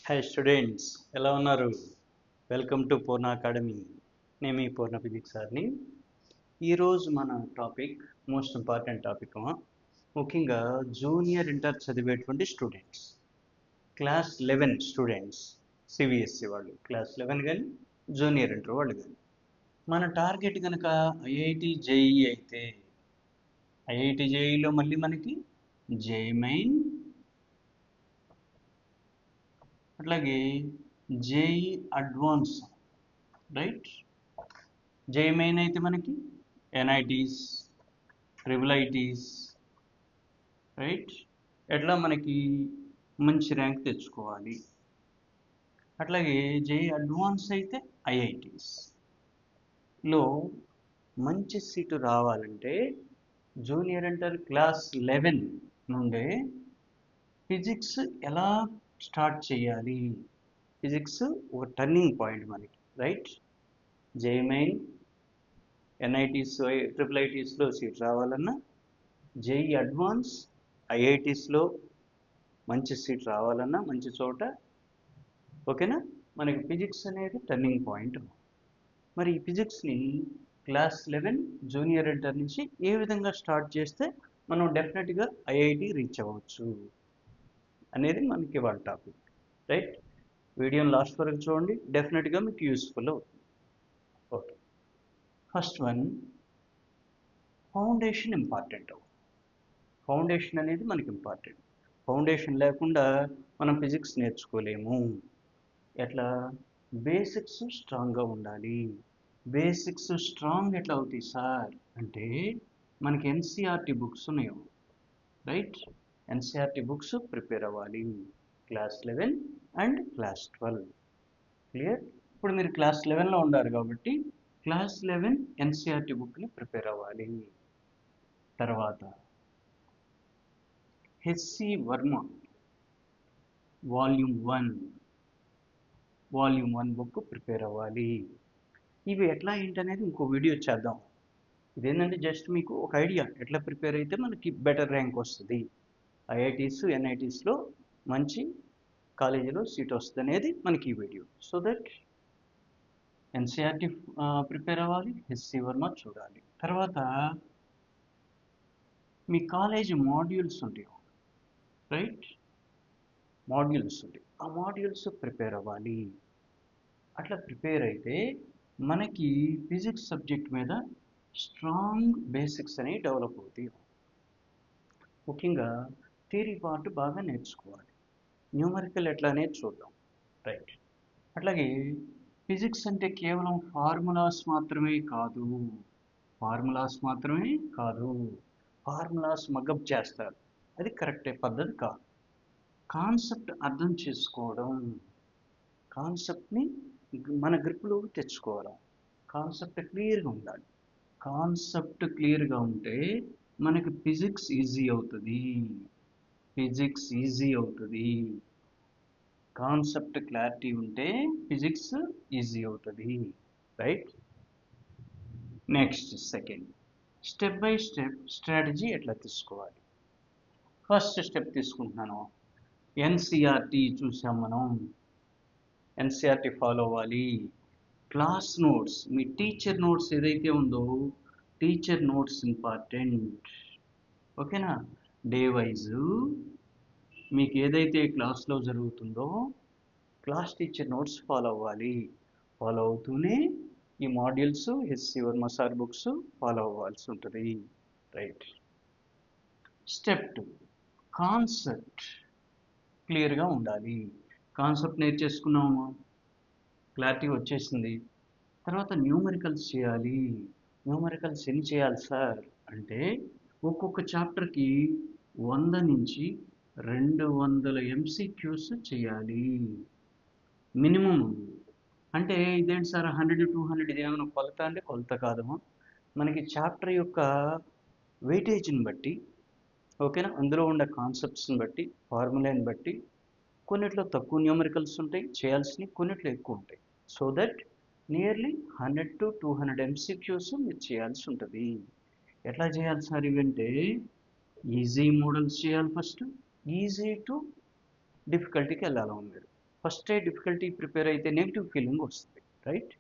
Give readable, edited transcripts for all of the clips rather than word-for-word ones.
Hi students, ఎలా ఉన్నారు? Welcome to Purna academy. నేను మీ పూర్ణ ఫిజిక్స్ సార్ని. ఈరోజు మన టాపిక్ మోస్ట్ ఇంపార్టెంట్ టాపిక్, ముఖ్యంగా జూనియర్ ఇంటర్ చదివేటువంటి స్టూడెంట్స్, క్లాస్ 11 స్టూడెంట్స్, సిబిఎస్సి వాళ్ళు క్లాస్ 11 కానీ జూనియర్ ఇంటర్ వాళ్ళు కానీ. మన టార్గెట్ కనుక ఐఐటి జేఈ అయితే ఐఐటి జేఈలో మళ్ళీ మనకి జేఈ మెయిన్, అట్లాగే JEE advance, right? JEE main అయితే మనకి ఎన్ఐటీస్, ట్రిపుల్ ఐటీస్, రైట్? ఎట్లా మనకి మంచి ర్యాంక్ తెచ్చుకోవాలి. అట్లాగే జేఈ అడ్వాన్స్ అయితే ఐఐటీస్లో మంచి సీటు రావాలంటే జూనియర్ ఇంటర్ క్లాస్ 11 నుండే ఫిజిక్స్ ఎలా స్టార్ట్ చేయాలి. ఫిజిక్స్ ఒక టర్నింగ్ పాయింట్ మనకి, right? JEE main, NITs, triple ఐటీస్లో సీట్ రావాలన్నా, జేఈ అడ్వాన్స్, ఐఐటీస్లో మంచి సీట్ రావాలన్నా మంచి చోట, ఓకేనా? మనకి ఫిజిక్స్ అనేది టర్నింగ్ పాయింట్. మరి ఈ ఫిజిక్స్ని క్లాస్ 11 జూనియర్ ఇంటర్ నుంచి ఏ విధంగా స్టార్ట్ చేస్తే మనం డెఫినెట్గా ఐఐటి రీచ్ అవ్వచ్చు అనేది మనకి వాళ్ళ టాపిక్, రైట్? వీడియోని లాస్ట్ వరకు చూడండి, డెఫినెట్గా మీకు యూస్ఫుల్ అవుతుంది. Okay, first one, foundation important. Foundation అనేది మనకి ఇంపార్టెంట్. ఫౌండేషన్ లేకుండా మనం ఫిజిక్స్ నేర్చుకోలేము. ఎట్లా? బేసిక్స్ స్ట్రాంగ్గా ఉండాలి. బేసిక్స్ స్ట్రాంగ్ ఎట్లా అవుతాయి సార్ అంటే, మనకి ఎన్సీఆర్టీ బుక్స్ ఉన్నాయి, రైట్? ఎన్సీఆర్టీ బుక్స్ ప్రిపేర్ అవ్వాలి, క్లాస్ 11 అండ్ క్లాస్ 12. క్లియర్? ఇప్పుడు మీరు క్లాస్ 11లో ఉండారు కాబట్టి క్లాస్ 11 ఎన్సీఆర్టీ బుక్ని ప్రిపేర్ అవ్వాలి. తర్వాత HC Varma volume 1 book prepare అవ్వాలి. ఇవి ఎట్లా ఏంటనేది ఇంకో వీడియో చేద్దాం. ఇదేంటంటే జస్ట్ మీకు ఒక ఐడియా, ఎట్లా ప్రిపేర్ అయితే మనకి బెటర్ ర్యాంక్ వస్తుంది, ఐఐటీస్ ఎన్ఐటీస్లో మంచి కాలేజీలో సీట్ వస్తుంది అనేది మనకి ఈ video. So that NCERT prepare అవ్వాలి, హెచ్సి వర్మ చూడాలి. తర్వాత మీ కాలేజీ మాడ్యూల్స్ ఉంటాయి, రైట్? మాడ్యూల్స్ ఉంటాయి, ఆ మాడ్యూల్స్ ప్రిపేర్ అవ్వాలి. అట్లా ప్రిపేర్ అయితే మనకి ఫిజిక్స్ సబ్జెక్ట్ మీద స్ట్రాంగ్ బేసిక్స్ అనేవి డెవలప్ అవుతాయి. ముఖ్యంగా థియరీ పార్ట్ బాగా నేర్చుకోవాలి, న్యూమరికల్ ఎట్లా అనేది చూద్దాం, రైట్? అట్లాగే ఫిజిక్స్ అంటే కేవలం ఫార్ములాస్ మాత్రమే కాదు, ఫార్ములాస్ మగప్ చేస్తారు, అది కరెక్టే పద్ధతి కాదు. కాన్సెప్ట్ అర్థం చేసుకోవడం, కాన్సెప్ట్ని మన గ్రిప్లో తెచ్చుకోవడం, కాన్సెప్ట్ క్లియర్గా ఉండాలి. కాన్సెప్ట్ క్లియర్గా ఉంటే మనకి ఫిజిక్స్ ఈజీ అవుతుంది. కాన్సెప్ట్ క్లారిటీ ఉంటే ఫిజిక్స్ ఈజీ అవుతుంది, right? Next second, step by step strategy ఎట్లా తీసుకోవాలి. ఫస్ట్ స్టెప్ తీసుకుంటున్నాను, ఎన్సీఆర్టీ చూసాం మనం, ఎన్సీఆర్టీ ఫాలో అవ్వాలి. క్లాస్ నోట్స్, మీ టీచర్ నోట్స్ ఏదైతే ఉందో టీచర్ నోట్స్ ఇంపార్టెంట్, ఓకేనా? డే వైజ్ మీకు ఏదైతే క్లాస్లో జరుగుతుందో క్లాస్ టీచర్ నోట్స్ ఫాలో అవ్వాలి. ఫాలో అవుతూనే ఈ modules HC Varma sir books follow అవ్వాల్సి ఉంటుంది, రైట్? స్టెప్ 2, కాన్సెప్ట్ క్లియర్గా ఉండాలి. కాన్సెప్ట్ నేర్చేసుకున్నాము, క్లారిటీ వచ్చేసింది. తర్వాత న్యూమరికల్స్ చేయాలి. న్యూమరికల్స్ ఎన్ని చేయాలి సార్ అంటే, ఒక్కొక్క చాప్టర్కి 100 నుంచి 200 ఎంసీక్యూస్ చేయాలి మినిమం. అంటే ఇదేంటి సార్ 100 200 ఇదేమైనా కొలత అంటే కొలత కాదు, మనకి చాప్టర్ యొక్క వెయిటేజ్ని బట్టి, ఓకేనా? అందులో ఉండే కాన్సెప్ట్స్ని బట్టి, ఫార్ములాని బట్టి కొన్నిట్లో తక్కువ న్యూమరికల్స్ ఉంటాయి చేయాల్సినవి, కొన్నిట్లో ఎక్కువ ఉంటాయి. So that nearly 100 to 200 MCQs మీరు చేయాల్సి ఉంటుంది. ఎట్లా చేయాలి సార్ ఇవంటే, ఈజీ మోడల్స్ చేయాలి ఫస్ట్, ఈజీ టు డిఫికల్టీకి వెళ్ళాలి మీరు. ఫస్ట్ డిఫికల్టీ ప్రిపేర్ అయితే నెగిటివ్ ఫీలింగ్ వస్తుంది, రైట్?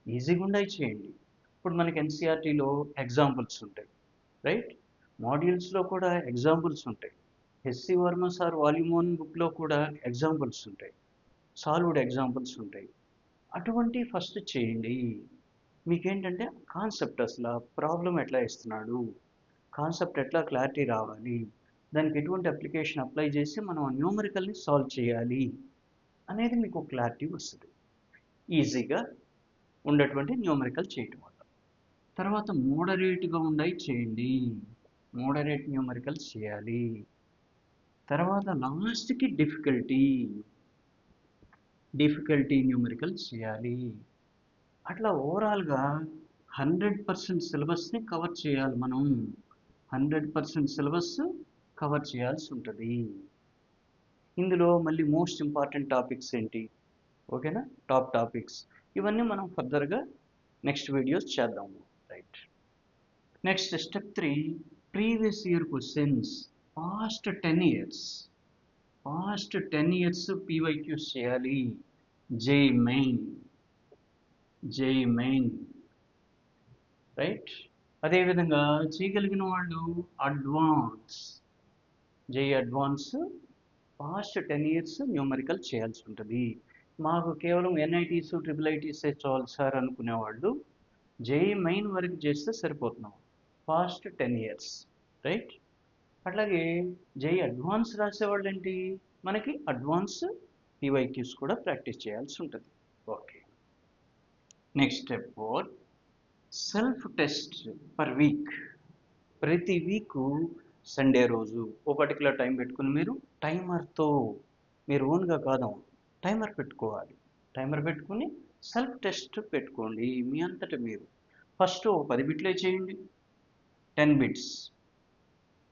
ఈజీగా ఉండాయి చేయండి. ఇప్పుడు మనకి ఎన్సీఆర్టీలో ఎగ్జాంపుల్స్ ఉంటాయి, రైట్? మాడ్యూల్స్లో కూడా ఎగ్జాంపుల్స్ ఉంటాయి. హెచ్సి వర్మ సార్ వాల్యూమ్ 1 బుక్లో కూడా ఎగ్జాంపుల్స్ ఉంటాయి, సాల్వ్డ్ ఎగ్జాంపుల్స్ ఉంటాయి. అటువంటి ఫస్ట్ చేయండి. మీకేంటంటే కాన్సెప్ట్, అసలు ప్రాబ్లం ఎట్లా ఇస్తున్నాడు, కాన్సెప్ట్ ఎట్లా క్లారిటీ రావాలి, దానికి ఎటువంటి అప్లికేషన్ అప్లై చేసి మనం న్యూమరికల్ని సాల్వ్ చేయాలి అనేది మీకు క్లారిటీ వస్తుంది ఈజీగా ఉండేటువంటి న్యూమరికల్ చేయటం వల్ల. తర్వాత మోడరేట్గా ఉండయి చేయండి, మోడరేట్ న్యూమరికల్స్ చేయాలి. తర్వాత లాస్ట్కి డిఫికల్టీ న్యూమరికల్స్ చేయాలి. అట్లా ఓవరాల్గా 100% సిలబస్ని కవర్ చేయాలి. మనం 100% సిలబస్ కవర్ చేయాల్సి ఉంటుంది. ఇందులో మళ్ళీ మోస్ట్ ఇంపార్టెంట్ టాపిక్స్ ఏంటి, ఓకేనా? టాప్ టాపిక్స్ ఇవన్నీ మనం ఫర్దర్గా నెక్స్ట్ వీడియోస్ చేద్దాము, right? Next step 3, previous year questions, past 10 years PYQs చేయాలి. JEE main, right? అదేవిధంగా చేయగలిగిన వాళ్ళు JEE advance past 10 years numerical చేయాల్సి ఉంటుంది. మాకు కేవలం ఎన్ఐటీస్ ట్రిపుల్ ఐటీసే చాలు సార్ అనుకునేవాళ్ళు జేఈ మెయిన్ వరకు చేస్తే సరిపోతున్నాం, పాస్ట్ 10 ఇయర్స్, రైట్? అట్లాగే జేఈ అడ్వాన్స్ రాసేవాళ్ళు ఏంటి, మనకి అడ్వాన్స్ పీవైక్యూస్ కూడా ప్రాక్టీస్ చేయాల్సి ఉంటుంది. Okay, next step 4, self test per week. ప్రతి వీకు సండే రోజు ఓ పర్టికులర్ టైం పెట్టుకుని మీరు టైమర్తో, మీరు ఓన్గా కాదు టైమర్ పెట్టుకోవాలి. టైమర్ పెట్టుకుని సెల్ఫ్ టెస్ట్ పెట్టుకోండి మీ అంతటా మీరు. ఫస్ట్ 10 బిట్లే చేయండి, 10 బిట్స్.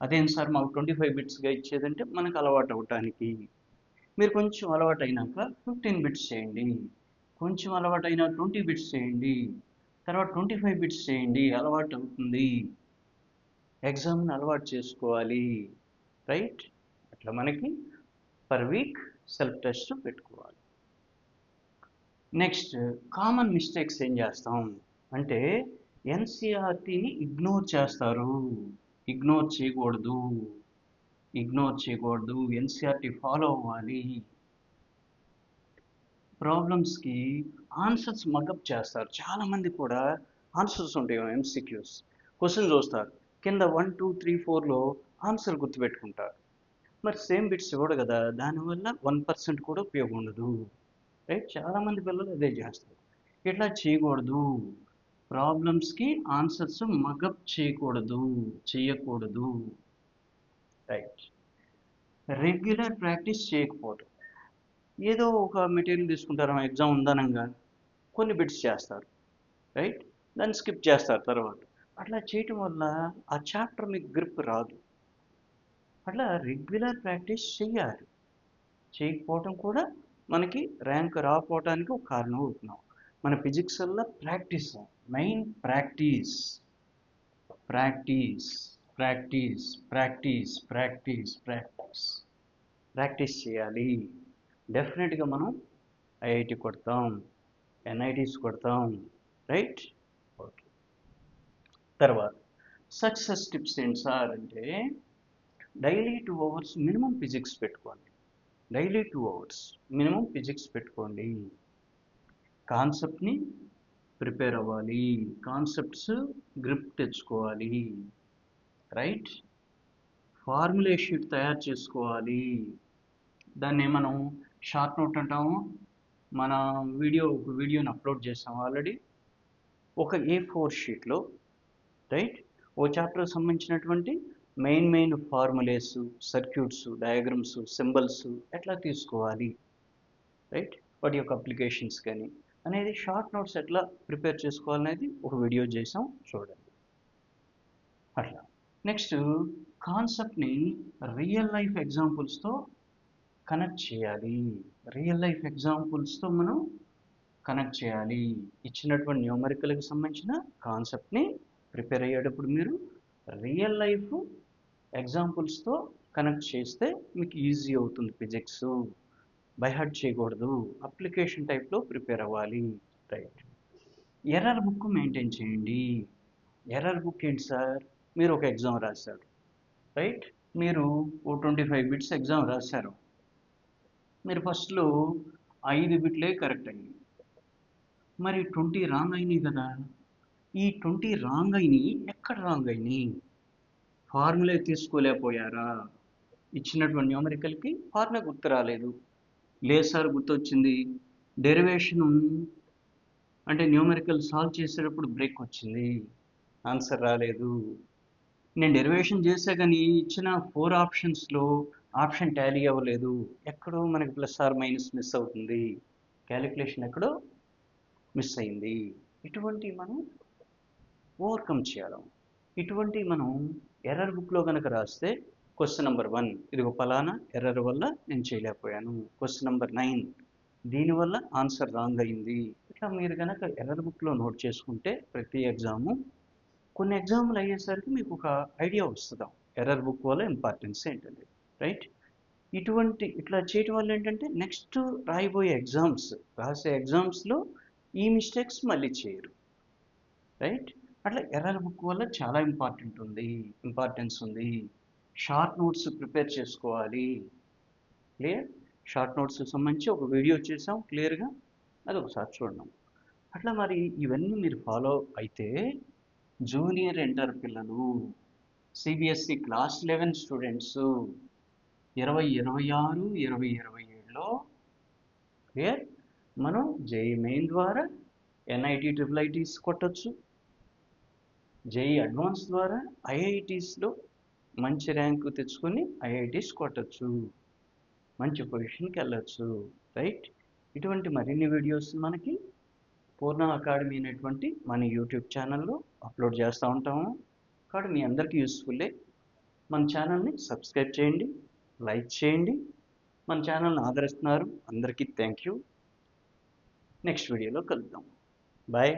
అదేం సార్ మాకు 25 బిట్స్గా ఇచ్చేదంటే మనకు అలవాటు అవటానికి. మీరు కొంచెం అలవాటు అయినాక 15 బిట్స్ చేయండి, కొంచెం అలవాటు అయినా 20 బిట్స్ చేయండి, తర్వాత 25 బిట్స్ చేయండి. అలవాటు అవుతుంది, ఎగ్జామ్ని అలవాటు చేసుకోవాలి, రైట్? అట్లా మనకి పర్ వీక్ సెల్ఫ్ టెస్ట్ పెట్టుకోవాలి. నెక్స్ట్ కామన్ మిస్టేక్స్ ఏం చేస్తాం అంటే ఎన్సీఆర్టీని ఇగ్నోర్ చేస్తారు. ఇగ్నోర్ చేయకూడదు, ఎన్సీఆర్టీ ఫాలో అవ్వాలి. ప్రాబ్లమ్స్కి ఆన్సర్స్ మగప్ చేస్తారు. చాలామంది కూడా ఆన్సర్స్ ఉంటాయి ఎంసీక్యూస్, క్వశ్చన్ చూస్తారు, కింద 1, 2, 3, 4లో ఆన్సర్ గుర్తుపెట్టుకుంటారు. మరి సేమ్ బిట్స్ ఇవ్వడు కదా, దానివల్ల 1% కూడా ఉపయోగం ఉండదు, రైట్? చాలామంది పిల్లలు అదే చేస్తారు. ఇట్లా చేయకూడదు, ప్రాబ్లమ్స్కి ఆన్సర్స్ మగప్ చేయకూడదు, రైట్? రెగ్యులర్ ప్రాక్టీస్ చేయకపోవడం, ఏదో ఒక మెటీరియల్ తీసుకుంటారు, ఎగ్జామ్ ఉందనంగా కొన్ని బిట్స్ చేస్తారు, రైట్? దాన్ని స్కిప్ చేస్తారు తర్వాత. అట్లా చేయటం వల్ల ఆ చాప్టర్ మీకు గ్రిప్ రాదు. అట్లా రెగ్యులర్ ప్రాక్టీస్ చేయాలి. చేయకపోవటం కూడా మనకి ర్యాంక్ రాకపోవటానికి ఒక కారణం అవుతున్నాం. మన ఫిజిక్స్ వల్ల ప్రాక్టీస్, మెయిన్ ప్రాక్టీస్ చేయాలి. డెఫినెట్గా మనం ఐఐటి కొడతాం, ఎన్ఐటీస్ కొడతాం, రైట్? ఓకే. తర్వాత సక్సెస్ టిప్స్ ఏంటి సార్ అంటే డైలీ 2 అవర్స్ మినిమం ఫిజిక్స్ పెట్టుకోండి. డైలీ 2 అవర్స్ మినిమం ఫిజిక్స్ పెట్టుకోండి. కాన్సెప్ట్ని ప్రిపేర్ అవ్వాలి, కాన్సెప్ట్స్ గ్రిప్ తెచ్చుకోవాలి, రైట్? ఫార్ములా షీట్ తయారు చేసుకోవాలి. దాన్ని మనం షార్ట్ నోట్ అంటాము. మన ఒక వీడియోని అప్లోడ్ చేసాం ఆల్రెడీ. ఒక A4 షీట్లో, రైట్, ఓ చాప్టర్కి సంబంధించినటువంటి మెయిన్ ఫార్ములేస్, సర్క్యూట్స్, డయాగ్రమ్స్, సింబల్స్ ఎట్లా తీసుకోవాలి, రైట్? వాటి యొక్క అప్లికేషన్స్ కానీ అనేది షార్ట్ నోట్స్ ఎట్లా ప్రిపేర్ చేసుకోవాలనేది ఒక వీడియో చేసాం, చూడండి. అట్లా నెక్స్ట్ కాన్సెప్ట్ని రియల్ లైఫ్ ఎగ్జాంపుల్స్తో కనెక్ట్ చేయాలి. మనం కనెక్ట్ చేయాలి. ఇచ్చినటువంటి న్యూమరికల్కి సంబంధించిన కాన్సెప్ట్ని ప్రిపేర్ అయ్యేటప్పుడు మీరు రియల్ లైఫ్ ఎగ్జాంపుల్స్తో కనెక్ట్ చేస్తే మీకు ఈజీ అవుతుంది ఫిజిక్స్, బై హార్ట్ చేయకూడదు, అప్లికేషన్ టైప్లో ప్రిపేర్ అవ్వాలి. రైట్. ఎర్రర్ బుక్ మెయింటైన్ చేయండి. ఎర్రర్ బుక్ ఏంటి సార్? మీరు ఒక ఎగ్జామ్ రాశారు, రైట్? మీరు ఓ 25 బిట్స్ ఎగ్జామ్ రాశారు. మీరు ఫస్ట్లో 5 బిట్లే కరెక్ట్ అయ్యి, మరి 20 రాంగ్ అయినాయి కదా. ఈ 20 రాంగ్ అయినాయి, ఎక్కడ రాంగ్ అయినాయి? ఫార్ములా తీసుకోలేకపోయారా? ఇచ్చినటువంటి న్యూమరికల్కి ఫార్ములా గుర్తు రాలేదు. లేదు సార్ గుర్తొచ్చింది, డెరివేషను అంటే న్యూమరికల్ సాల్వ్ చేసేటప్పుడు బ్రేక్ వచ్చింది, ఆన్సర్ రాలేదు. నేను డెరివేషన్ చేసా కానీ ఇచ్చిన 4 ఆప్షన్స్లో ఆప్షన్ టాలీ అవ్వలేదు, ఎక్కడో మనకి ప్లస్ ఆర్ మైనస్ మిస్ అవుతుంది, క్యాలిక్యులేషన్ ఎక్కడో మిస్ అయింది. ఇటువంటి మనం ఓవర్కమ్ చేయాలి. ఇటువంటి మనం ఎర్రర్ బుక్లో కనుక రాస్తే క్వశ్చన్ నెంబర్ 1 ఇదిగో ఫలానా ఎర్రర్ వల్ల నేను చేయలేకపోయాను, క్వశ్చన్ నెంబర్ 9 దీనివల్ల ఆన్సర్ రాంగ్ అయింది. ఇట్లా మీరు కనుక ఎర్రర్ బుక్లో నోట్ చేసుకుంటే ప్రతి ఎగ్జాము, కొన్ని ఎగ్జామ్లు అయ్యేసరికి మీకు ఒక ఐడియా వస్తుంది ఎర్రర్ బుక్ వల్ల ఇంపార్టెన్స్ ఏంటండి. రైట్. ఇట్లా చేయటం వల్ల ఏంటంటే నెక్స్ట్ రాయబోయే ఎగ్జామ్స్, రాసే ఎగ్జామ్స్లో ఈ మిస్టేక్స్ మళ్ళీ చేయరు. రైట్. అట్లా ఎర్రర్ బుక్ వల్ల చాలా ఇంపార్టెన్స్ ఉంది. షార్ట్ నోట్స్ ప్రిపేర్ చేసుకోవాలి. క్లియర్? షార్ట్ నోట్స్ సంబంధించి ఒక వీడియో చేసాం క్లియర్గా, అది ఒకసారి చూడండి. అట్లా మరి ఇవన్నీ మీరు ఫాలో అయితే జూనియర్ ఇంటర్ పిల్లలు, సిబిఎస్ఈ క్లాస్ 11 స్టూడెంట్స్ 2026, 2027లో క్లియర్ మనం జేఈ మెయిన్ ద్వారా ఎన్ఐటి ట్రిపుల్ కొట్టచ్చు, జేఈ అడ్వాన్స్ ద్వారా ఐఐటీస్లో మంచి ర్యాంకు తెచ్చుకొని ఐఐటీస్ కొట్టచ్చు, మంచి పొజిషన్కి వెళ్ళచ్చు. రైట్. ఇటువంటి మరిన్ని వీడియోస్ మనకి పూర్ణ అకాడమీ అనేటువంటి మన యూట్యూబ్ ఛానల్లో అప్లోడ్ చేస్తూ ఉంటాము. కాబట్టి మీ అందరికీ యూస్ఫుల్లే. మన ఛానల్ని సబ్స్క్రైబ్ చేయండి, లైక్ చేయండి. మన ఛానల్ని ఆదరిస్తున్నారు, అందరికీ థ్యాంక్ యూ. నెక్స్ట్ వీడియోలో కలుద్దాం. బాయ్.